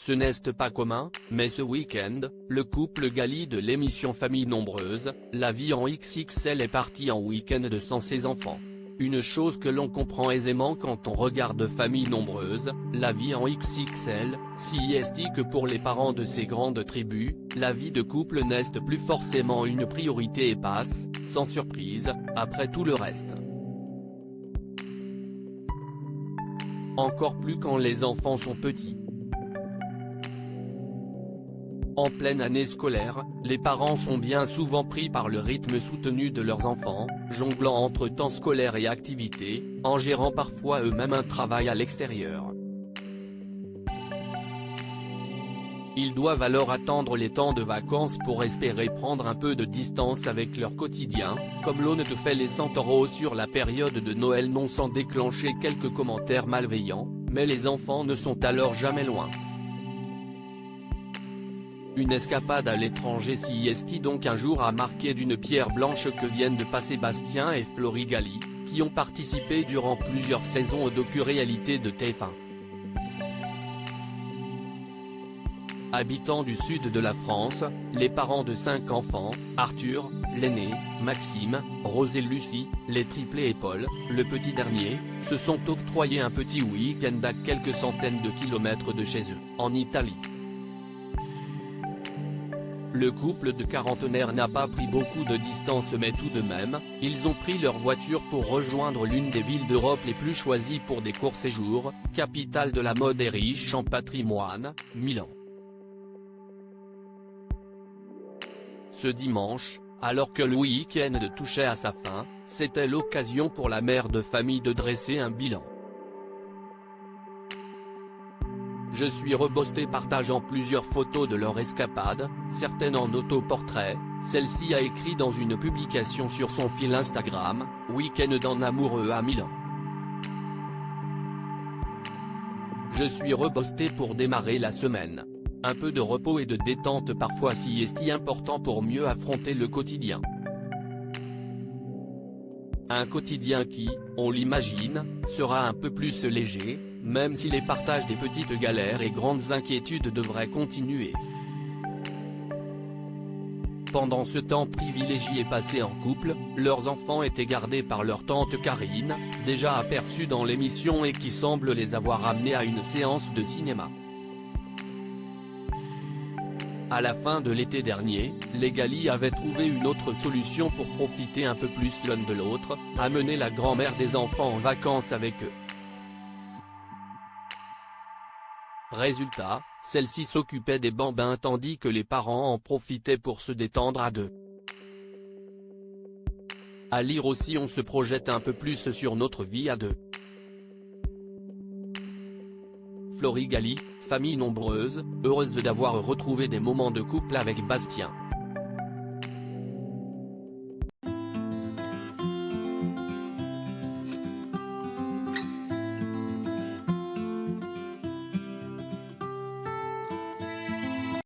Ce n'est pas commun, mais ce week-end, le couple Gali de l'émission Famille Nombreuse, la vie en XXL est parti en week-end sans ses enfants. Une chose que l'on comprend aisément quand on regarde Famille Nombreuse, la vie en XXL, si est que pour les parents de ces grandes tribus, la vie de couple n'est plus forcément une priorité et passe, sans surprise, après tout le reste. Encore plus quand les enfants sont petits. En pleine année scolaire, les parents sont bien souvent pris par le rythme soutenu de leurs enfants, jonglant entre temps scolaire et activités, en gérant parfois eux-mêmes un travail à l'extérieur. Ils doivent alors attendre les temps de vacances pour espérer prendre un peu de distance avec leur quotidien, comme l'on te fait les centaures sur la période de Noël, non sans déclencher quelques commentaires malveillants, mais les enfants ne sont alors jamais loin. Une escapade à l'étranger s'y est donc un jour a marqué d'une pierre blanche que viennent de passer Bastien et Flory Gali, qui ont participé durant plusieurs saisons aux docu-réalités de TF1. Habitants du sud de la France, les parents de 5 enfants, Arthur, l'aîné, Maxime, Rose et Lucie, les triplés et Paul, le petit dernier, se sont octroyés un petit week-end à quelques centaines de kilomètres de chez eux, en Italie. Le couple de quarantenaires n'a pas pris beaucoup de distance, mais tout de même, ils ont pris leur voiture pour rejoindre l'une des villes d'Europe les plus choisies pour des courts séjours, capitale de la mode et riche en patrimoine, Milan. Ce dimanche, alors que le week-end touchait à sa fin, c'était l'occasion pour la mère de famille de dresser un bilan. Je suis rebosté partageant plusieurs photos de leur escapade, certaines en autoportrait, celle-ci a écrit dans une publication sur son fil Instagram, « Week-end en amoureux à Milan ». Je suis rebosté pour démarrer la semaine. Un peu de repos et de détente parfois si est important pour mieux affronter le quotidien. Un quotidien qui, on l'imagine, sera un peu plus léger, même si les partages des petites galères et grandes inquiétudes devraient continuer. Pendant ce temps privilégié passé en couple, leurs enfants étaient gardés par leur tante Karine, déjà aperçue dans l'émission et qui semble les avoir amenés à une séance de cinéma. À la fin de l'été dernier, les Gali avaient trouvé une autre solution pour profiter un peu plus l'un de l'autre, amener la grand-mère des enfants en vacances avec eux. Résultat, celle-ci s'occupait des bambins tandis que les parents en profitaient pour se détendre à deux. À lire aussi, on se projette un peu plus sur notre vie à deux. Flory Gali, famille nombreuse, heureuse d'avoir retrouvé des moments de couple avec Bastien.